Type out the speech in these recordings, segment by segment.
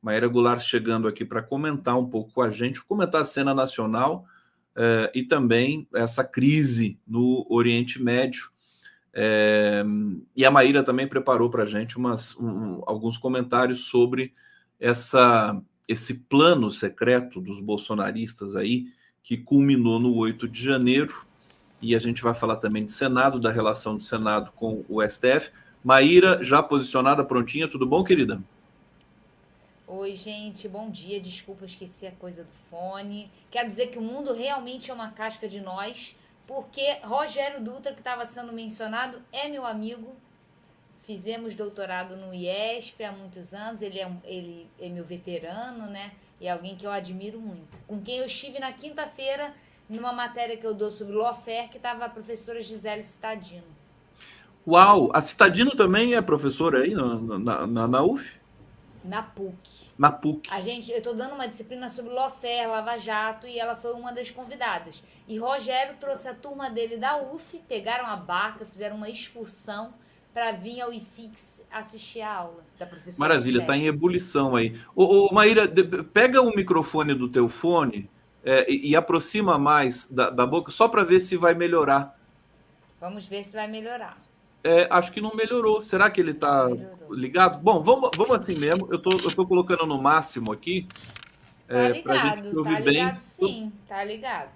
Maíra Goulart chegando aqui para comentar um pouco com a gente, comentar a cena nacional e também essa crise no Oriente Médio. E a Maíra também preparou para a gente alguns comentários sobre esse plano secreto dos bolsonaristas aí, que culminou no 8 de janeiro, e a gente vai falar também de Senado, da relação do Senado com o STF. Maíra, já posicionada, prontinha, tudo bom, querida? Oi, gente, bom dia. Desculpa, eu esqueci a coisa do fone. Quer dizer que o mundo realmente é uma casca de nós, porque Rogério Dutra, que estava sendo mencionado, é meu amigo. Fizemos doutorado no IESP há muitos anos. Ele é meu veterano, né? E é alguém que eu admiro muito. Com quem eu estive na quinta-feira numa matéria que eu dou sobre lawfare, que estava a professora Gisele Cittadino. Uau, a Citadino também é professora aí na UF? Na PUC. Na PUC. Eu tô dando uma disciplina sobre lawfare, Lava Jato, e ela foi uma das convidadas. E Rogério trouxe a turma dele da UF, pegaram a barca, fizeram uma excursão para vir ao IFIX assistir a aula da professora Maravilha, está Gisele. em ebulição aí. Maíra, pega o microfone do teu fone e aproxima mais da boca, só para ver se vai melhorar. Vamos ver se vai melhorar. Acho que não melhorou. Será que ele Não está melhorou. ligado? Bom, vamos assim mesmo. Eu tô colocando no máximo aqui para a gente te ouvir Tá bem. ligado sim, tá ligado.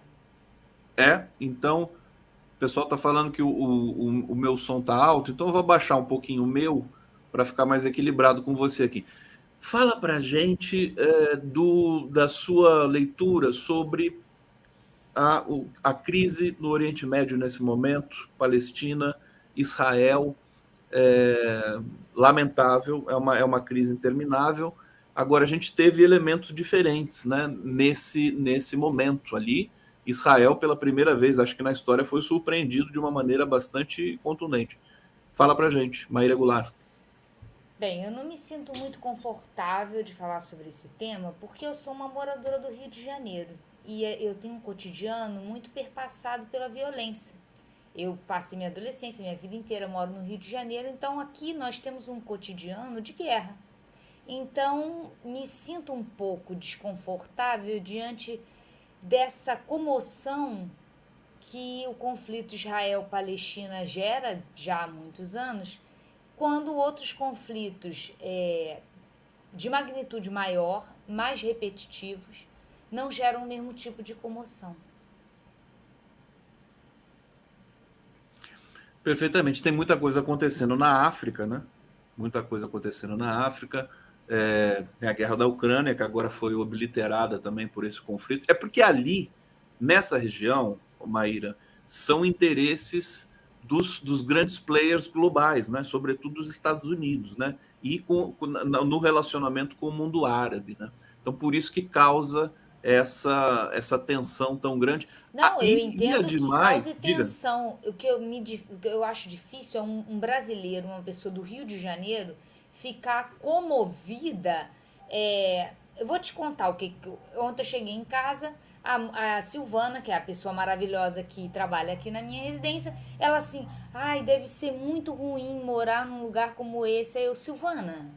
Então, o pessoal está falando que o meu som está alto, então eu vou baixar um pouquinho o meu para ficar mais equilibrado com você aqui. Fala para a gente da sua leitura sobre a crise no Oriente Médio nesse momento, Palestina, Israel, é, lamentável, é uma crise interminável. Agora, a gente teve elementos diferentes, né, nesse momento ali. Israel, pela primeira vez, acho que na história, foi surpreendido de uma maneira bastante contundente. Fala para a gente, Maíra Goulart. Bem, eu não me sinto muito confortável de falar sobre esse tema porque eu sou uma moradora do Rio de Janeiro e eu tenho um cotidiano muito perpassado pela violência. Eu passei minha adolescência, minha vida inteira moro no Rio de Janeiro, então aqui nós temos um cotidiano de guerra. Então, me sinto um pouco desconfortável diante dessa comoção que o conflito Israel-Palestina gera já há muitos anos, quando outros conflitos de magnitude maior, mais repetitivos, não geram o mesmo tipo de comoção. Perfeitamente. Tem muita coisa acontecendo na África, né? Muita coisa acontecendo na África. Tem a guerra da Ucrânia, que agora foi obliterada também por esse conflito. É porque ali, nessa região, Maíra, são interesses dos grandes players globais, né? Sobretudo dos Estados Unidos, né? E no relacionamento com o mundo árabe, né? Então, por isso que causa essa tensão tão grande. Não, eu E entendo que cause ademais, diga. tensão. O que eu acho difícil é um brasileiro, uma pessoa do Rio de Janeiro, ficar comovida. Eu vou te contar o que. Ontem eu cheguei em casa, a Silvana, que é a pessoa maravilhosa que trabalha aqui na minha residência, ela assim, ai, deve ser muito ruim morar num lugar como esse. Aí eu, Silvana,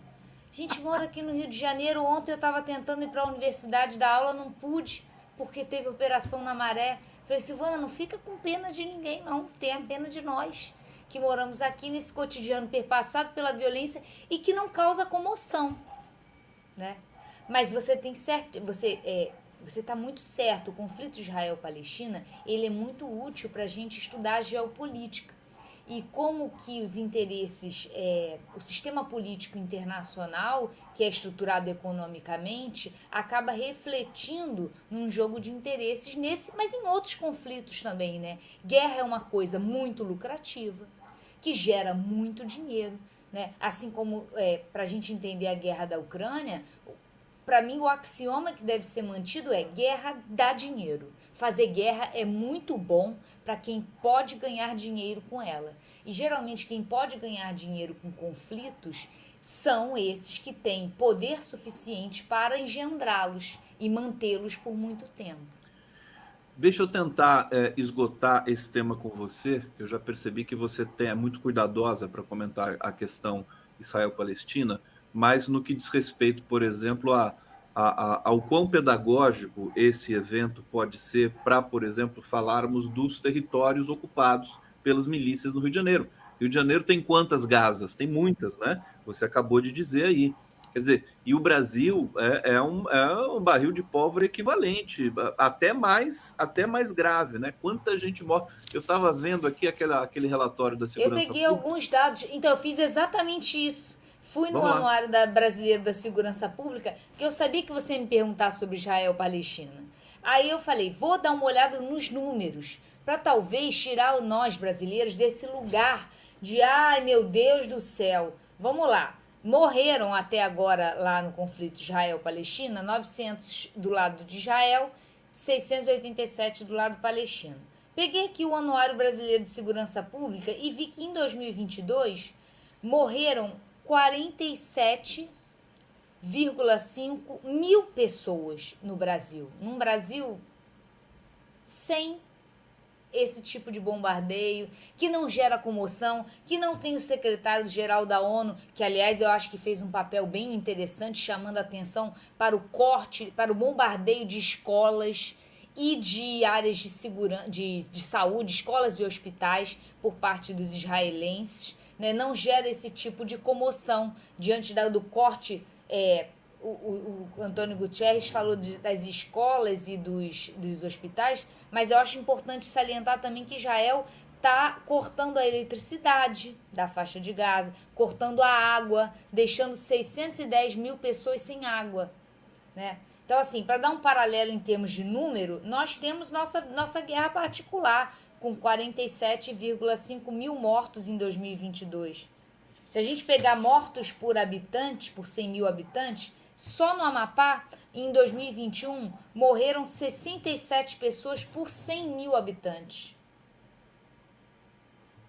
a gente mora aqui no Rio de Janeiro. Ontem eu estava tentando ir para a universidade dar aula, não pude, porque teve operação na Maré. Falei, Silvana, não fica com pena de ninguém, não. Tenha pena de nós, que moramos aqui nesse cotidiano perpassado pela violência e que não causa comoção, né? Mas você tem certo, você está muito certo. O conflito Israel-Palestina ele é muito útil para a gente estudar a geopolítica e como que os interesses, o sistema político internacional, que é estruturado economicamente, acaba refletindo num jogo de interesses mas em outros conflitos também, né? Guerra é uma coisa muito lucrativa, que gera muito dinheiro, né? Assim como, para a gente entender a guerra da Ucrânia, para mim o axioma que deve ser mantido é guerra dá dinheiro. Fazer guerra é muito bom para quem pode ganhar dinheiro com ela. E geralmente quem pode ganhar dinheiro com conflitos são esses que têm poder suficiente para engendrá-los e mantê-los por muito tempo. Deixa eu tentar esgotar esse tema com você. Eu já percebi que você é muito cuidadosa para comentar a questão Israel-Palestina, mas no que diz respeito, por exemplo, ao quão pedagógico esse evento pode ser para, por exemplo, falarmos dos territórios ocupados pelas milícias no Rio de Janeiro. Rio de Janeiro tem quantas Gazas? Tem muitas, né? Você acabou de dizer aí. Quer dizer, e o Brasil é um barril de pólvora equivalente, até mais grave, né? Quanta gente morre. Eu estava vendo aqui aquele relatório da Eu Segurança peguei Pública. alguns dados, então eu fiz exatamente isso. Fui no Vamos lá. Anuário Brasileiro da Segurança Pública, porque eu sabia que você ia me perguntar sobre Israel e Palestina. Aí eu falei, vou dar uma olhada nos números, para talvez tirar nós brasileiros desse lugar de, ai meu Deus do céu. Vamos lá. Morreram até agora lá no conflito Israel-Palestina 900 do lado de Israel, 687 do lado palestino. Peguei aqui o Anuário Brasileiro de Segurança Pública e vi que em 2022 morreram 47,5 mil pessoas no Brasil. Num Brasil sem esse tipo de bombardeio, que não gera comoção, que não tem o secretário-geral da ONU, que aliás eu acho que fez um papel bem interessante, chamando a atenção para o corte, para o bombardeio de escolas e de áreas de segurança, de saúde, escolas e hospitais por parte dos israelenses, né? Não gera esse tipo de comoção diante do corte. O Antônio Guterres falou das escolas e dos hospitais, mas eu acho importante salientar também que Israel está cortando a eletricidade da faixa de Gaza, cortando a água, deixando 610 mil pessoas sem água, né? Então, assim, para dar um paralelo em termos de número, nós temos nossa guerra particular, com 47,5 mil mortos em 2022. Se a gente pegar mortos por habitante, por 100 mil habitantes, só no Amapá, em 2021, morreram 67 pessoas por 100 mil habitantes.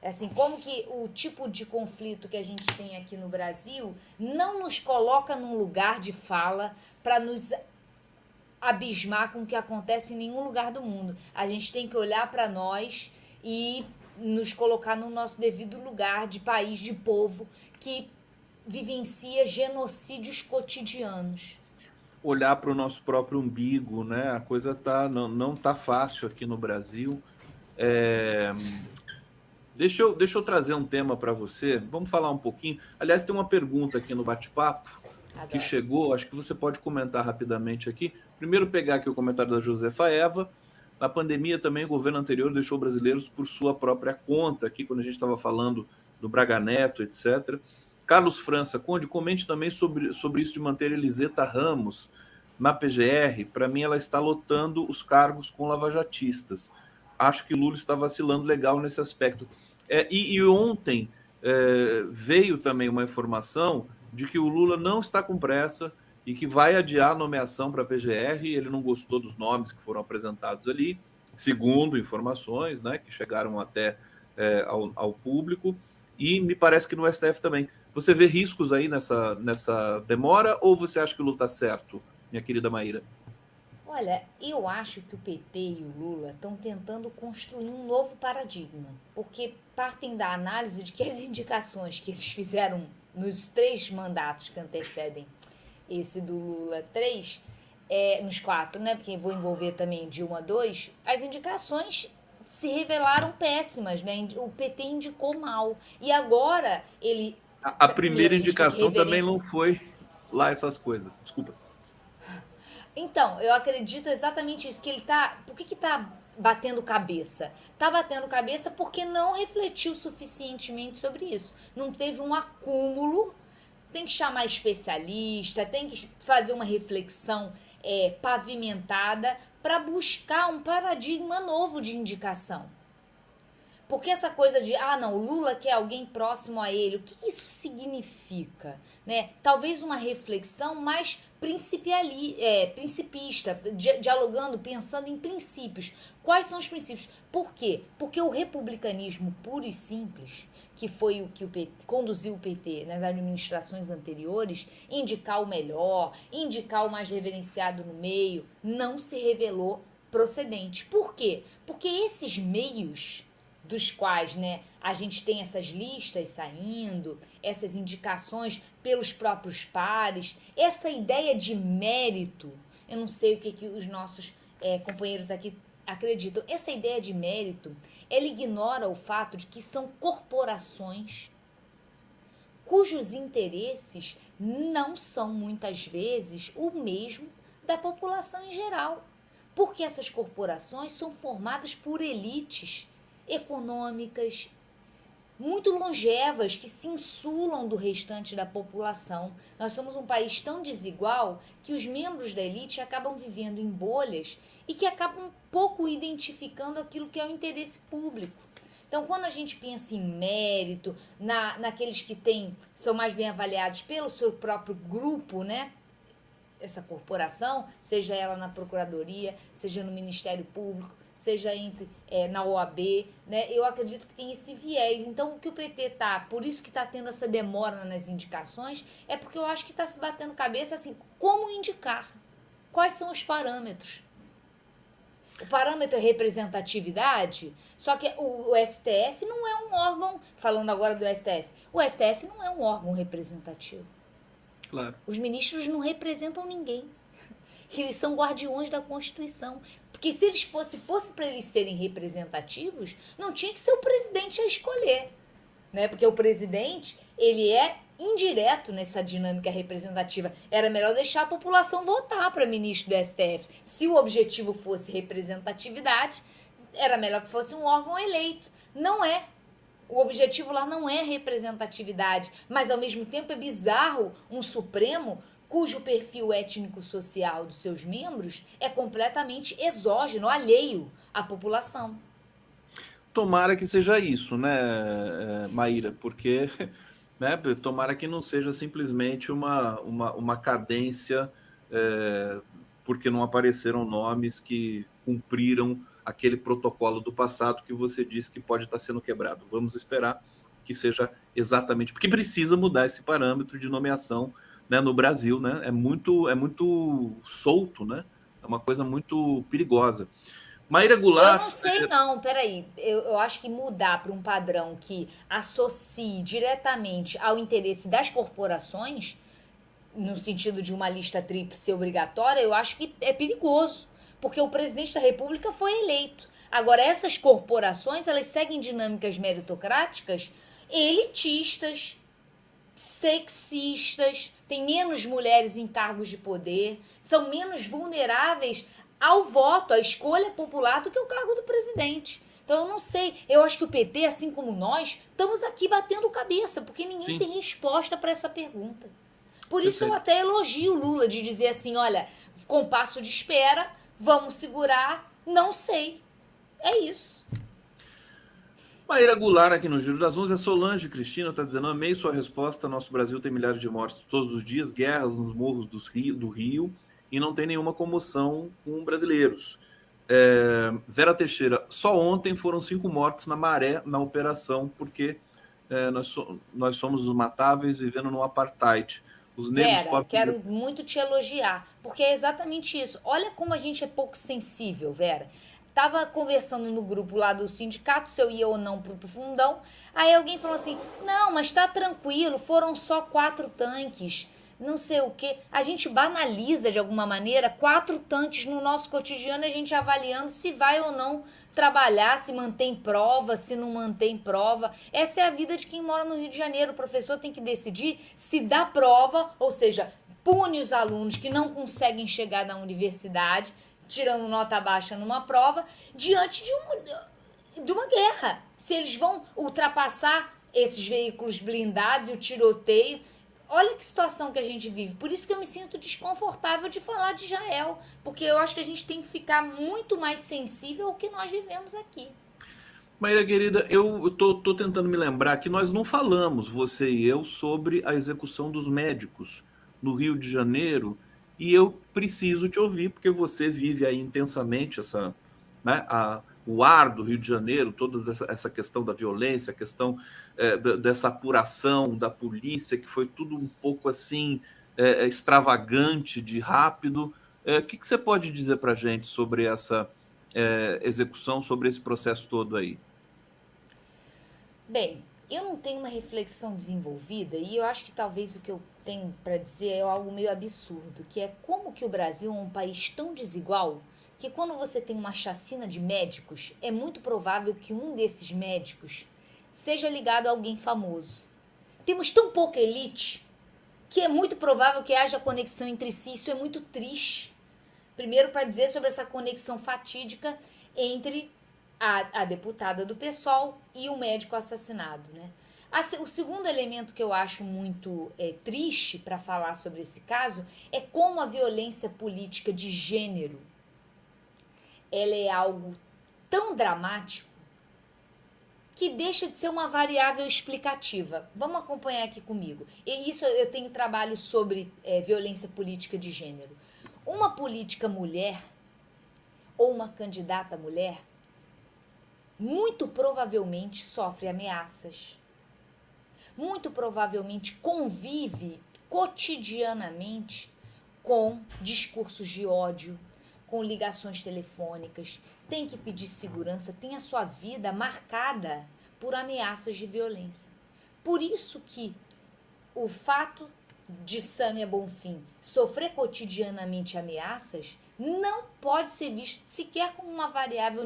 Assim, como que o tipo de conflito que a gente tem aqui no Brasil não nos coloca num lugar de fala para nos abismar com o que acontece em nenhum lugar do mundo. A gente tem que olhar para nós e nos colocar no nosso devido lugar de país, de povo que vivencia genocídios cotidianos. Olhar para o nosso próprio umbigo, né? A coisa não tá fácil aqui no Brasil. É... Deixa eu trazer um tema para você. Vamos falar um pouquinho. Aliás, tem uma pergunta aqui no bate-papo que Adoro. chegou. Acho que você pode comentar rapidamente aqui. Primeiro, pegar aqui o comentário da Josefa Eva. Na pandemia também o governo anterior deixou brasileiros por sua própria conta. Aqui, quando a gente estava falando do Braga Neto, etc. Carlos França, Conde, comente também sobre isso de manter Eliseta Ramos na PGR. Para mim, ela está lotando os cargos com lavajatistas. Acho que Lula está vacilando legal nesse aspecto. E ontem veio também uma informação de que o Lula não está com pressa e que vai adiar a nomeação para a PGR. Ele não gostou dos nomes que foram apresentados ali, segundo informações, né, que chegaram até ao público, e me parece que no STF também. Você vê riscos aí nessa demora ou você acha que o Lula está certo, minha querida Maíra? Olha, eu acho que o PT e o Lula estão tentando construir um novo paradigma, porque partem da análise de que as indicações que eles fizeram nos 3 mandatos que antecedem esse do Lula 3, nos 4, né? Porque vou envolver também Dilma 2, as indicações se revelaram péssimas, né? O PT indicou mal. E agora ele. A Primeiro, primeira a gente tem que indicação também reverenciar. não foi lá essas coisas. Desculpa. Então, eu acredito exatamente isso, que ele tá. Por que tá batendo cabeça? Tá batendo cabeça porque não refletiu suficientemente sobre isso. Não teve um acúmulo. Tem que chamar especialista, tem que fazer uma reflexão pavimentada para buscar um paradigma novo de indicação. Porque essa coisa de, não, o Lula quer alguém próximo a ele, o que isso significa? Né? Talvez uma reflexão mais principista, dialogando, pensando em princípios. Quais são os princípios? Por quê? Porque o republicanismo puro e simples, que foi o que conduziu o PT nas administrações anteriores, indicar o melhor, indicar o mais reverenciado no meio, não se revelou procedente. Por quê? Porque esses meios dos quais, né, a gente tem essas listas saindo, essas indicações pelos próprios pares, essa ideia de mérito, eu não sei o que os nossos companheiros aqui acreditam, essa ideia de mérito, ela ignora o fato de que são corporações cujos interesses não são muitas vezes o mesmo da população em geral, porque essas corporações são formadas por elites econômicas muito longevas que se insulam do restante da população. Nós somos um país tão desigual que os membros da elite acabam vivendo em bolhas e que acabam pouco identificando aquilo que é o interesse público. Então, quando a gente pensa em mérito, naqueles que são mais bem avaliados pelo seu próprio grupo, né? Essa corporação, seja ela na Procuradoria, seja no Ministério Público, seja na OAB, né? Eu acredito que tem esse viés. Então, o que o PT por isso que está tendo essa demora nas indicações, é porque eu acho que está se batendo cabeça assim, como indicar? Quais são os parâmetros? O parâmetro é representatividade, só que o STF não é um órgão, falando agora do STF, o STF não é um órgão representativo. Claro. Os ministros não representam ninguém. Eles são guardiões da Constituição. Porque se eles fosse para eles serem representativos, não tinha que ser o presidente a escolher. Né? Porque o presidente, ele é indireto nessa dinâmica representativa. Era melhor deixar a população votar para ministro do STF. Se o objetivo fosse representatividade, era melhor que fosse um órgão eleito. Não é. O objetivo lá não é representatividade, mas ao mesmo tempo é bizarro um Supremo cujo perfil étnico-social dos seus membros é completamente exógeno, alheio à população. Tomara que seja isso, né, Maíra? Porque né, tomara que não seja simplesmente uma cadência porque não apareceram nomes que cumpriram aquele protocolo do passado que você disse que pode estar sendo quebrado. Vamos esperar que seja exatamente, porque precisa mudar esse parâmetro de nomeação, né, no Brasil, né? É muito solto, né? É uma coisa muito perigosa. Maíra Goulart... Eu não sei não, peraí, eu acho que mudar para um padrão que associe diretamente ao interesse das corporações, no sentido de uma lista tríplice obrigatória, eu acho que é perigoso, porque o presidente da República foi eleito. Agora, essas corporações, elas seguem dinâmicas meritocráticas elitistas, sexistas, tem menos mulheres em cargos de poder, são menos vulneráveis ao voto, à escolha popular do que o cargo do presidente. Então eu não sei, eu acho que o PT, assim como nós, estamos aqui batendo cabeça, porque ninguém tem resposta para essa pergunta. Por isso eu até elogio o Lula de dizer assim, olha, compasso de espera, vamos segurar, não sei. É isso. Maíra Goulart aqui no Giro das 11, a Solange Cristina está dizendo, amei sua resposta, nosso Brasil tem milhares de mortes todos os dias, guerras nos morros do Rio e não tem nenhuma comoção com brasileiros. Vera Teixeira, só ontem foram 5 mortes na Maré, na operação, porque nós somos os matáveis vivendo no apartheid. Os negros Vera, quero muito te elogiar, porque é exatamente isso. Olha como a gente é pouco sensível, Vera. Tava conversando no grupo lá do sindicato se eu ia ou não pro fundão. Aí alguém falou assim, não, mas tá tranquilo, foram só 4 tanques, não sei o quê. A gente banaliza de alguma maneira 4 tanques no nosso cotidiano, a gente avaliando se vai ou não trabalhar, se mantém prova, se não mantém prova. Essa é a vida de quem mora no Rio de Janeiro. O professor tem que decidir se dá prova, ou seja, pune os alunos que não conseguem chegar na universidade, tirando nota baixa numa prova, diante de uma guerra. Se eles vão ultrapassar esses veículos blindados e o tiroteio. Olha que situação que a gente vive. Por isso que eu me sinto desconfortável de falar de Israel, porque eu acho que a gente tem que ficar muito mais sensível ao que nós vivemos aqui. Maíra querida, eu tô tentando me lembrar que nós não falamos, você e eu, sobre a execução dos médicos no Rio de Janeiro, e eu preciso te ouvir, porque você vive aí intensamente né, o ar do Rio de Janeiro, toda essa questão da violência, a questão dessa apuração da polícia, que foi tudo um pouco assim extravagante, de rápido. O que você pode dizer para a gente sobre essa execução, sobre esse processo todo aí? Bem, eu não tenho uma reflexão desenvolvida e eu acho que talvez o que eu tenho para dizer é algo meio absurdo, que é como que o Brasil é um país tão desigual que quando você tem uma chacina de médicos, é muito provável que um desses médicos seja ligado a alguém famoso. Temos tão pouca elite que é muito provável que haja conexão entre si. Isso é muito triste. Primeiro, para dizer sobre essa conexão fatídica entre a deputada do PSOL e o médico assassinado, né? O segundo elemento que eu acho muito triste para falar sobre esse caso é como a violência política de gênero ela é algo tão dramático que deixa de ser uma variável explicativa. Vamos acompanhar aqui comigo. E isso eu tenho trabalho sobre violência política de gênero. Uma política mulher ou uma candidata mulher muito provavelmente sofre ameaças, muito provavelmente convive cotidianamente com discursos de ódio, com ligações telefônicas, tem que pedir segurança, tem a sua vida marcada por ameaças de violência. Por isso que o fato de Sâmia Bonfim sofrer cotidianamente ameaças não pode ser visto sequer como uma variável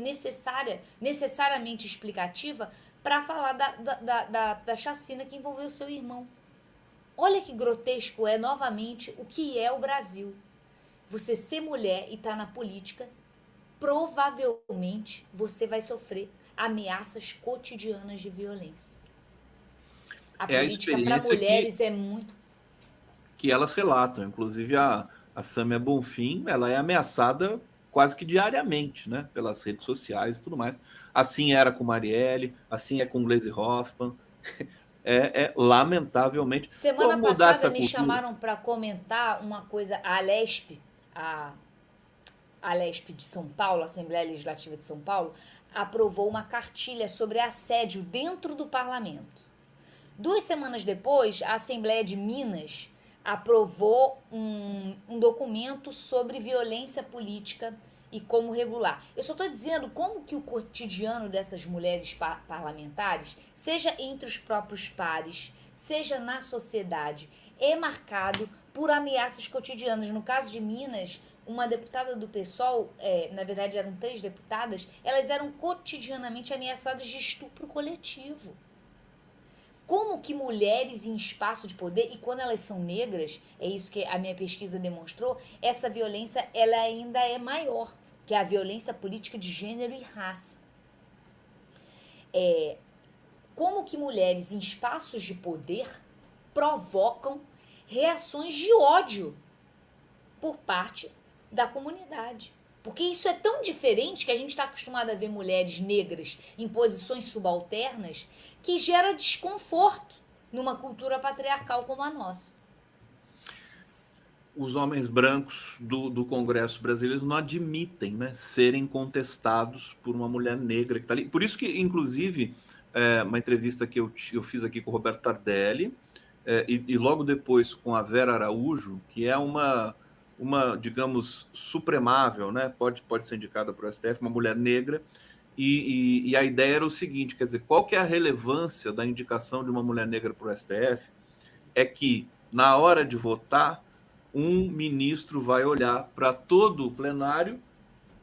necessariamente explicativa para falar da chacina que envolveu seu irmão. Olha que grotesco é, novamente, o que é o Brasil. Você ser mulher e estar na política, provavelmente você vai sofrer ameaças cotidianas de violência. A É a política para experiência mulheres é muito. que elas relatam. Inclusive, a Sâmia Bonfim, ela é ameaçada quase que diariamente, né? Pelas redes sociais e tudo mais. Assim era com Marielle, assim é com Gleisi Hoffmann. Lamentavelmente. Semana Vamos mudar passada essa me cultura. chamaram para comentar uma coisa. A Alesp, a Alesp de São Paulo, a Assembleia Legislativa de São Paulo, aprovou uma cartilha sobre assédio dentro do parlamento. 2 semanas depois, a Assembleia de Minas aprovou um documento sobre violência política e como regular. Eu só estou dizendo como que o cotidiano dessas mulheres parlamentares, seja entre os próprios pares, seja na sociedade, é marcado por ameaças cotidianas. No caso de Minas, uma deputada do PSOL, na verdade eram 3 deputadas, elas eram cotidianamente ameaçadas de estupro coletivo. Como que mulheres em espaço de poder, e quando elas são negras, é isso que a minha pesquisa demonstrou, essa violência ela ainda é maior, que é a violência política de gênero e raça. Como que mulheres em espaços de poder provocam reações de ódio por parte da comunidade. Porque isso é tão diferente que a gente está acostumado a ver mulheres negras em posições subalternas que gera desconforto numa cultura patriarcal como a nossa. Os homens brancos do Congresso brasileiro não admitem, né, serem contestados por uma mulher negra que está ali. Por isso que, inclusive, uma entrevista que eu fiz aqui com o Roberto Tardelli, e logo depois com a Vera Araújo, que é uma digamos, supremável, né? Pode ser indicada para o STF, uma mulher negra, e a ideia era o seguinte, quer dizer, qual que é a relevância da indicação de uma mulher negra para o STF? É que, na hora de votar, um ministro vai olhar para todo o plenário,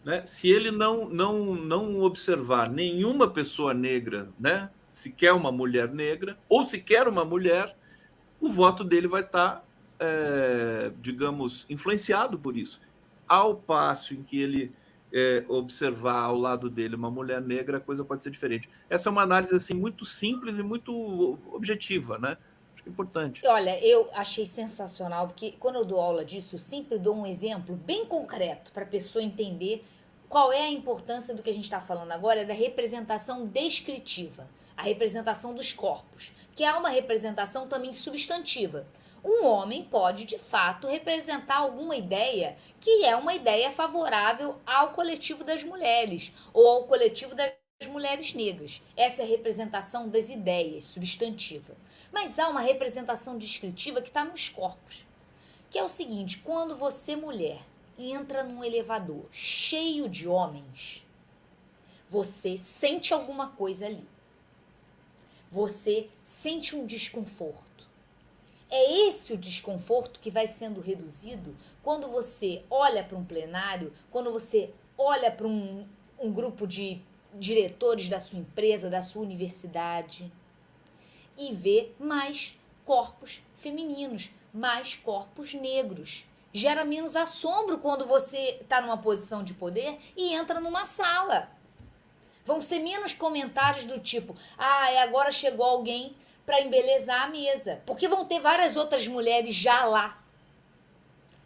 né? Se ele não observar nenhuma pessoa negra, né? Sequer uma mulher negra, ou sequer uma mulher, o voto dele vai estar, digamos, influenciado por isso. Ao passo em que ele observar ao lado dele uma mulher negra, a coisa pode ser diferente. Essa é uma análise assim muito simples e muito objetiva, né? Acho que é importante. Olha, eu achei sensacional, porque quando eu dou aula disso, eu sempre dou um exemplo bem concreto para a pessoa entender qual é a importância do que a gente está falando agora, da representação descritiva, a representação dos corpos, que há uma representação também substantiva. Um homem pode, de fato, representar alguma ideia que é uma ideia favorável ao coletivo das mulheres ou ao coletivo das mulheres negras. Essa é a representação das ideias, substantiva. Mas há uma representação descritiva que está nos corpos, que é o seguinte: quando você, mulher, entra num elevador cheio de homens, você sente alguma coisa ali. Você sente um desconforto. É esse o desconforto que vai sendo reduzido quando você olha para um plenário, quando você olha para um grupo de diretores da sua empresa, da sua universidade, e vê mais corpos femininos, mais corpos negros. Gera menos assombro quando você está numa posição de poder e entra numa sala. Vão ser menos comentários do tipo, agora chegou alguém para embelezar a mesa. Porque vão ter várias outras mulheres já lá.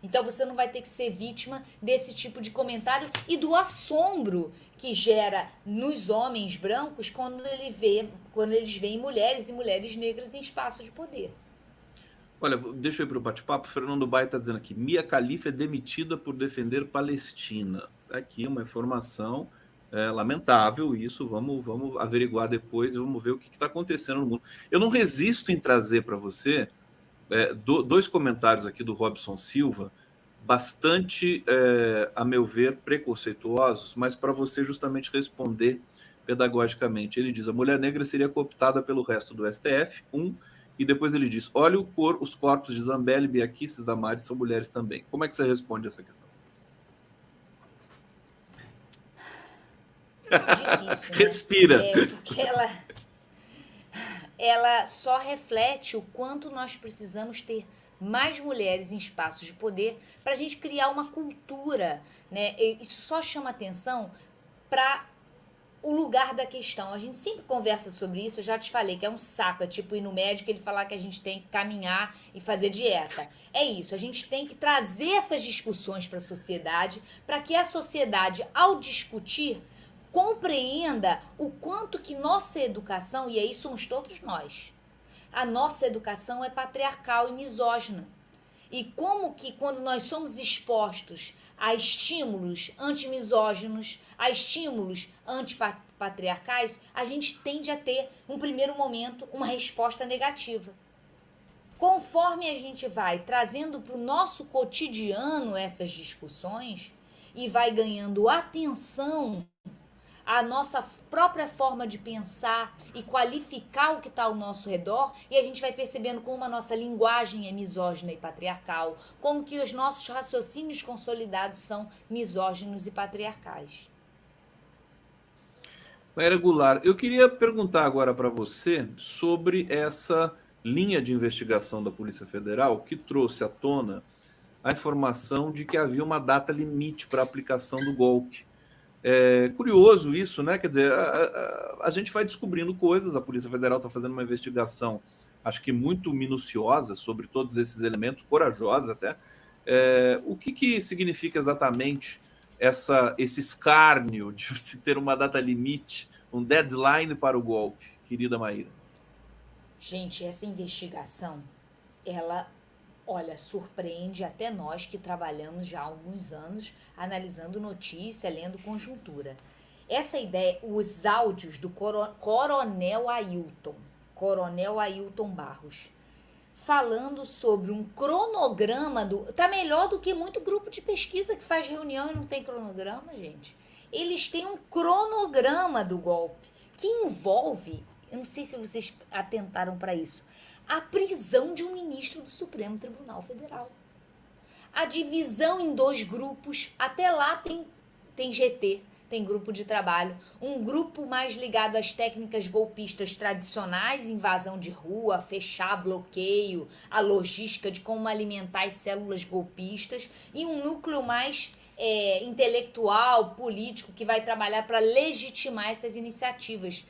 Então você não vai ter que ser vítima desse tipo de comentário e do assombro que gera nos homens brancos quando eles veem mulheres e mulheres negras em espaços de poder. Olha, deixa eu ir para o bate-papo. Fernando Bai está dizendo aqui: Mia Khalifa é demitida por defender Palestina. Está aqui uma informação lamentável isso. Vamos averiguar depois e vamos ver o que está acontecendo no mundo. Eu não resisto em trazer para você dois comentários aqui do Robson Silva, bastante, a meu ver, preconceituosos, mas para você justamente responder pedagogicamente. Ele diz: a mulher negra seria cooptada pelo resto do STF, e depois ele diz: olha os corpos de Zambelli, Biaquices, Damares são mulheres também. Como é que você responde essa questão? Difícil, né? Respira. Porque ela só reflete o quanto nós precisamos ter mais mulheres em espaços de poder para a gente criar uma cultura, né? Isso só chama atenção para o lugar da questão. A gente sempre conversa sobre isso, eu já te falei que é um saco, é tipo ir no médico e ele falar que a gente tem que caminhar e fazer dieta. É isso, a gente tem que trazer essas discussões para a sociedade, para que a sociedade, ao discutir, compreenda o quanto que nossa educação, e aí somos todos nós, a nossa educação é patriarcal e misógina. E como que quando nós somos expostos a estímulos antimisóginos, a estímulos antipatriarcais, a gente tende a ter, num primeiro momento, uma resposta negativa. Conforme a gente vai trazendo para o nosso cotidiano essas discussões e vai ganhando atenção a nossa própria forma de pensar e qualificar o que está ao nosso redor, e a gente vai percebendo como a nossa linguagem é misógina e patriarcal, como que os nossos raciocínios consolidados são misóginos e patriarcais. Maíra Goulart, eu queria perguntar agora para você sobre essa linha de investigação da Polícia Federal que trouxe à tona a informação de que havia uma data limite para a aplicação do golpe. É curioso isso, né? Quer dizer, a gente vai descobrindo coisas, a Polícia Federal está fazendo uma investigação, acho que muito minuciosa, sobre todos esses elementos, corajosa até. O que significa exatamente esse escárnio de se ter uma data limite, um deadline para o golpe, querida Maíra? Gente, essa investigação, ela, olha, surpreende até nós que trabalhamos já há alguns anos analisando notícia, lendo conjuntura. Essa ideia, os áudios do Coronel Ailton Barros, falando sobre um cronograma tá melhor do que muito grupo de pesquisa que faz reunião e não tem cronograma, gente. Eles têm um cronograma do golpe que envolve, eu não sei se vocês atentaram para isso, a prisão de um ministro do Supremo Tribunal Federal. A divisão em 2 grupos, até lá tem GT, tem grupo de trabalho, um grupo mais ligado às técnicas golpistas tradicionais, invasão de rua, fechar, bloqueio, a logística de como alimentar as células golpistas, e um núcleo mais intelectual, político, que vai trabalhar para legitimar essas iniciativas.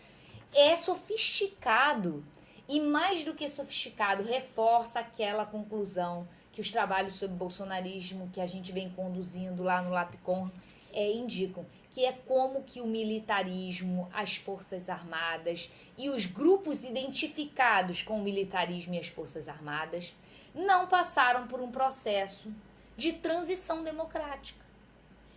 É sofisticado. E mais do que sofisticado, reforça aquela conclusão que os trabalhos sobre bolsonarismo que a gente vem conduzindo lá no LAPCON indicam, que é como que o militarismo, as Forças Armadas e os grupos identificados com o militarismo e as Forças Armadas não passaram por um processo de transição democrática.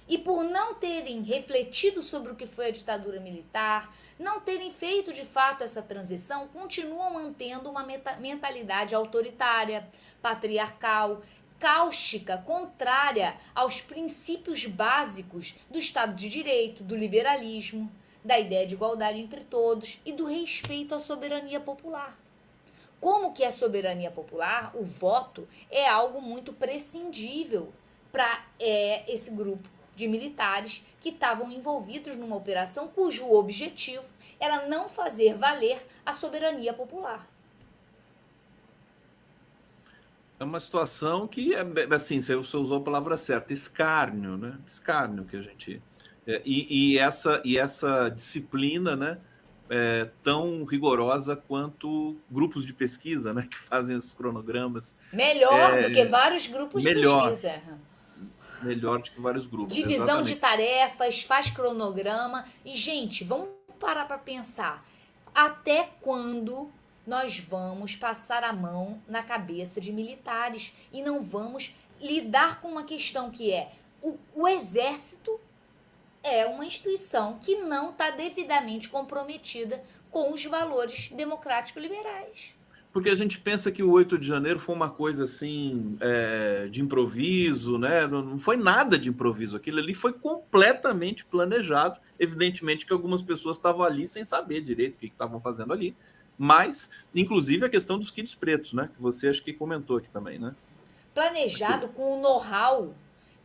E por não terem refletido sobre o que foi a ditadura militar, não terem feito de fato essa transição, continuam mantendo uma mentalidade autoritária, patriarcal, cáustica, contrária aos princípios básicos do Estado de Direito, do liberalismo, da ideia de igualdade entre todos e do respeito à soberania popular. Como que é soberania popular, o voto é algo muito prescindível para esse grupo de militares que estavam envolvidos numa operação cujo objetivo era não fazer valer a soberania popular. É uma situação que, assim, você usou a palavra certa, escárnio, né? Escárnio que a gente... essa disciplina, né, é tão rigorosa quanto grupos de pesquisa, né, que fazem os cronogramas. Melhor do que vários grupos de Melhor, pesquisa. melhor do que vários grupos, Divisão de exatamente. tarefas, faz cronograma. E, gente, vamos parar para pensar. Até quando nós vamos passar a mão na cabeça de militares e não vamos lidar com uma questão que é o exército é uma instituição que não está devidamente comprometida com os valores democráticos liberais. Porque a gente pensa que o 8 de janeiro foi uma coisa assim, de improviso, né? Não foi nada de improviso. Aquilo ali foi completamente planejado. Evidentemente que algumas pessoas estavam ali sem saber direito o que estavam fazendo ali. Mas, inclusive, a questão dos kits pretos, né? Que você acho que comentou aqui também, né? Planejado com o know-how,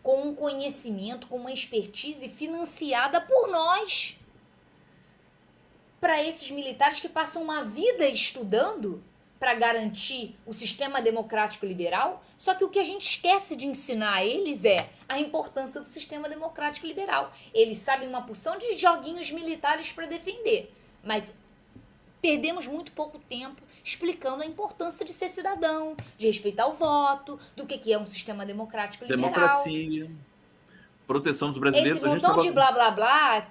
com um conhecimento, com uma expertise financiada por nós. Para esses militares que passam uma vida estudando para garantir o sistema democrático liberal, só que o que a gente esquece de ensinar a eles é a importância do sistema democrático liberal. Eles sabem uma porção de joguinhos militares para defender, mas perdemos muito pouco tempo explicando a importância de ser cidadão, de respeitar o voto, do que é um sistema democrático liberal. Democracia, proteção dos brasileiros. Esse montão de blá blá blá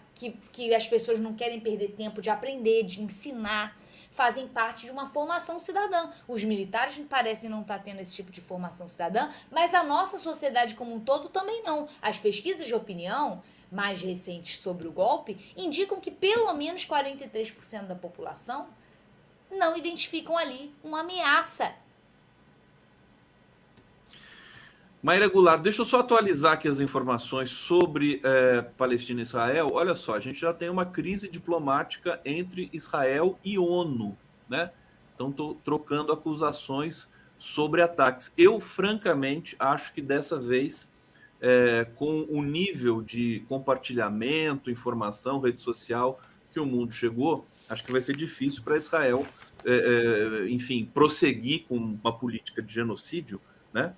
que as pessoas não querem perder tempo de aprender, de ensinar, fazem parte de uma formação cidadã. Os militares parecem não estar tendo esse tipo de formação cidadã, mas a nossa sociedade como um todo também não. As pesquisas de opinião mais recentes sobre o golpe indicam que pelo menos 43% da população não identificam ali uma ameaça. Maíra Goulart, deixa eu só atualizar aqui as informações sobre Palestina e Israel. Olha só, a gente já tem uma crise diplomática entre Israel e ONU, né? Então, estou trocando acusações sobre ataques. Eu, francamente, acho que dessa vez, com o nível de compartilhamento, informação, rede social que o mundo chegou, acho que vai ser difícil para Israel, enfim, prosseguir com uma política de genocídio, né?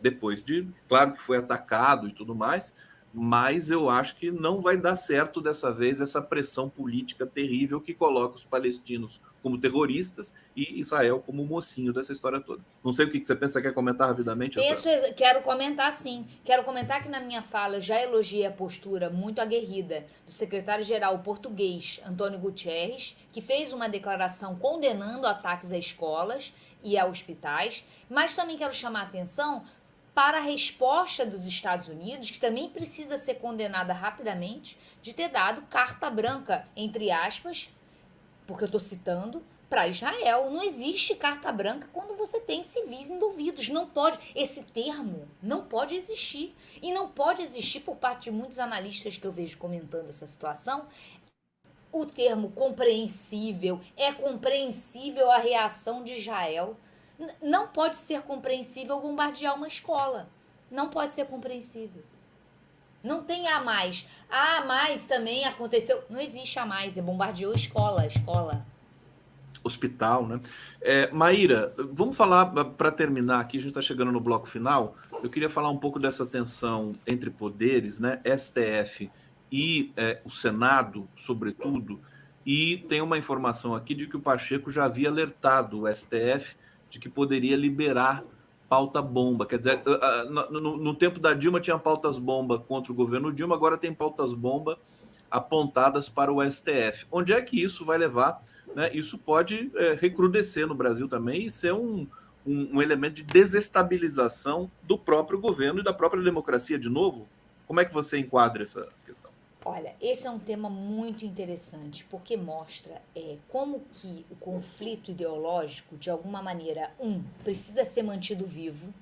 Depois de, claro que foi atacado e tudo mais, mas eu acho que não vai dar certo dessa vez essa pressão política terrível que coloca os palestinos como terroristas e Israel como mocinho dessa história toda. Não sei o que você pensa, quer comentar rapidamente? Quero comentar sim. Quero comentar que na minha fala eu já elogiei a postura muito aguerrida do secretário-geral português António Guterres, que fez uma declaração condenando ataques a escolas e a hospitais, mas também quero chamar a atenção para a resposta dos Estados Unidos, que também precisa ser condenada rapidamente, de ter dado carta branca, entre aspas, porque eu estou citando, para Israel. Não existe carta branca quando você tem civis envolvidos. Não pode, esse termo não pode existir. E não pode existir por parte de muitos analistas que eu vejo comentando essa situação, o termo compreensível. É compreensível a reação de Israel. Não pode ser compreensível bombardear uma escola. Não pode ser compreensível. Não tem a mais. A mais também aconteceu. Não existe a mais. É bombardeou escola. Hospital, né? Maíra, vamos falar, para terminar aqui, a gente está chegando no bloco final, eu queria falar um pouco dessa tensão entre poderes, né? STF e o Senado, sobretudo, e tem uma informação aqui de que o Pacheco já havia alertado o STF de que poderia liberar pauta-bomba. Quer dizer, no tempo da Dilma tinha pautas-bomba contra o governo Dilma, agora tem pautas-bomba apontadas para o STF. Onde é que isso vai levar? Né? Isso pode recrudescer no Brasil também e ser um elemento de desestabilização do próprio governo e da própria democracia de novo. Como é que você enquadra essa questão? Olha, esse é um tema muito interessante, porque mostra como que o conflito ideológico, de alguma maneira, precisa ser mantido vivo,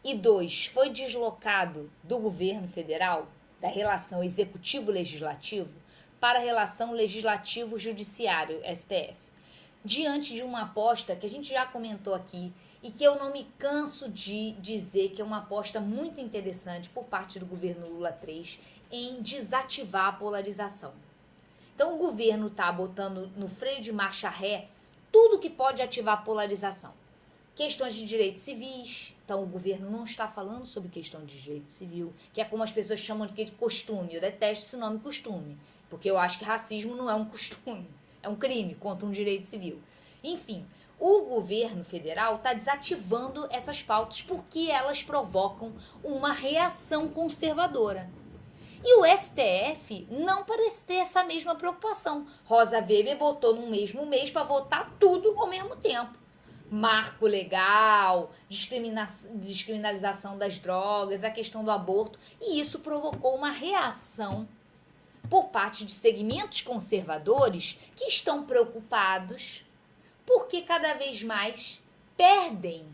e 2, foi deslocado do governo federal, da relação executivo-legislativo, para a relação legislativo-judiciário, STF. Diante de uma aposta que a gente já comentou aqui e que eu não me canso de dizer que é uma aposta muito interessante por parte do governo Lula III em desativar a polarização. Então o governo está botando no freio de marcha ré tudo que pode ativar a polarização. Questões de direitos civis. Então o governo não está falando sobre questão de direito civil, que é como as pessoas chamam de costume. Eu detesto esse nome costume, porque eu acho que racismo não é um costume, é um crime contra um direito civil. Enfim, o governo federal está desativando essas pautas porque elas provocam uma reação conservadora. E o STF não parece ter essa mesma preocupação. Rosa Weber botou no mesmo mês para votar tudo ao mesmo tempo. Marco legal, descriminalização das drogas, a questão do aborto. E isso provocou uma reação por parte de segmentos conservadores que estão preocupados porque cada vez mais perdem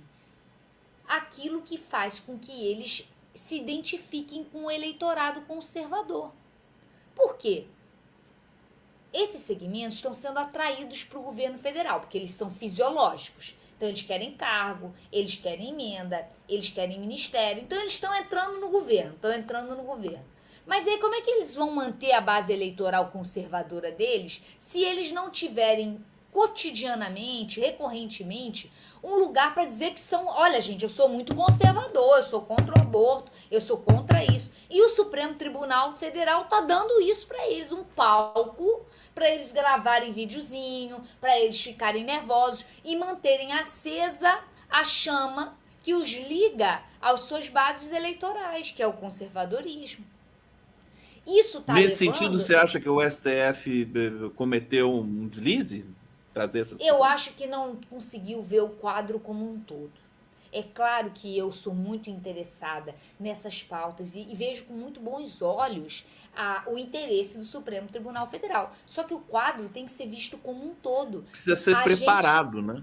aquilo que faz com que eles se identifiquem com o eleitorado conservador. Por quê? Esses segmentos estão sendo atraídos para o governo federal, porque eles são fisiológicos. Então, eles querem cargo, eles querem emenda, eles querem ministério. Então, eles estão entrando no governo, Mas aí, como é que eles vão manter a base eleitoral conservadora deles se eles não tiverem cotidianamente, recorrentemente, um lugar para dizer que são, olha gente, eu sou muito conservador, eu sou contra o aborto, eu sou contra isso. E o Supremo Tribunal Federal tá dando isso para eles, um palco para eles gravarem videozinho, para eles ficarem nervosos e manterem acesa a chama que os liga às suas bases eleitorais, que é o conservadorismo. Isso tá Nesse sentido, você acha que o STF cometeu um deslize? Trazer essas Eu acho que não conseguiu ver o quadro como um todo. É claro que eu sou muito interessada nessas pautas e vejo com muito bons olhos o interesse do Supremo Tribunal Federal. Só que o quadro tem que ser visto como um todo. Precisa ser preparado, né?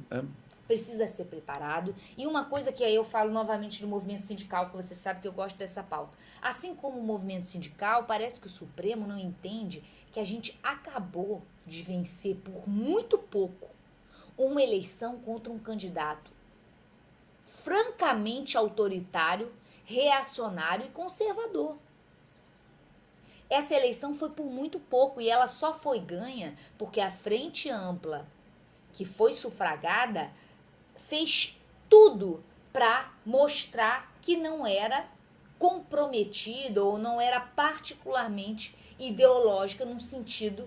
Precisa ser preparado. E uma coisa que aí eu falo novamente do movimento sindical, que você sabe que eu gosto dessa pauta. Assim como o movimento sindical, parece que o Supremo não entende que a gente acabou de vencer por muito pouco uma eleição contra um candidato francamente autoritário, reacionário e conservador. Essa eleição foi por muito pouco e ela só foi ganha porque a Frente Ampla, que foi sufragada, fez tudo para mostrar que não era comprometida ou não era particularmente ideológica no sentido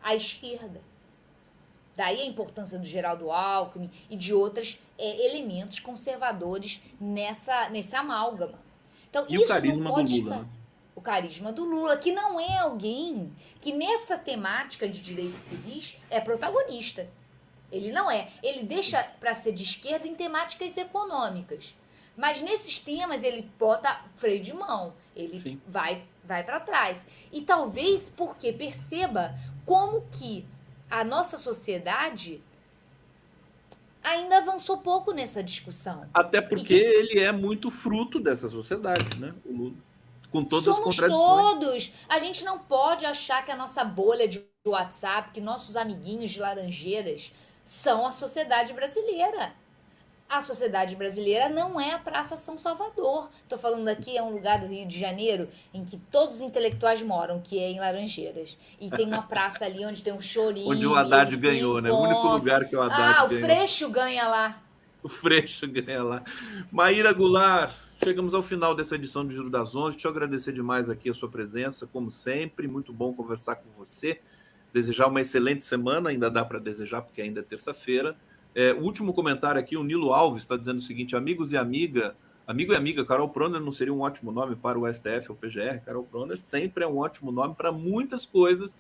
à esquerda. Daí a importância do Geraldo Alckmin e de outros elementos conservadores nesse amálgama. Então, e isso o carisma não pode do Lula. O carisma do Lula, que não é alguém que nessa temática de direitos civis é protagonista. Ele não é. Ele deixa para ser de esquerda em temáticas econômicas. Mas nesses temas ele bota freio de mão. Ele Sim. vai para trás. E talvez porque perceba como que a nossa sociedade ainda avançou pouco nessa discussão. Até porque ele é muito fruto dessa sociedade, né? O Lula. Com todas as contradições. Todos. A gente não pode achar que a nossa bolha de WhatsApp, que nossos amiguinhos de Laranjeiras são a sociedade brasileira. A sociedade brasileira não é a Praça São Salvador. Estou falando aqui, é um lugar do Rio de Janeiro em que todos os intelectuais moram, que é em Laranjeiras. E tem uma praça ali onde tem um chorinho. Onde o Haddad ganhou, né? O único lugar que o Haddad ganhou. O Freixo ganha lá. O Freixo ganha lá. Maíra Goulart, chegamos ao final dessa edição do Giro das 11. Deixa eu agradecer demais aqui a sua presença, como sempre. Muito bom conversar com você. Desejar uma excelente semana, ainda dá para desejar, porque ainda é terça-feira. O último comentário aqui, o Nilo Alves está dizendo o seguinte: amigos e amiga, amigo e amiga, Carol Proner não seria um ótimo nome para o STF ou PGR? Carol Proner sempre é um ótimo nome para muitas coisas,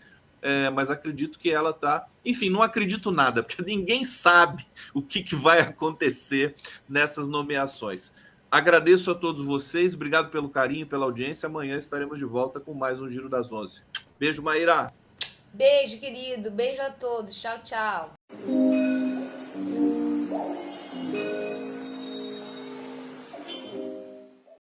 mas acredito que ela está... Enfim, não acredito nada, porque ninguém sabe o que vai acontecer nessas nomeações. Agradeço a todos vocês, obrigado pelo carinho, pela audiência. Amanhã estaremos de volta com mais um Giro das 11. Beijo, Maíra. Beijo, querido. Beijo a todos. Tchau, tchau.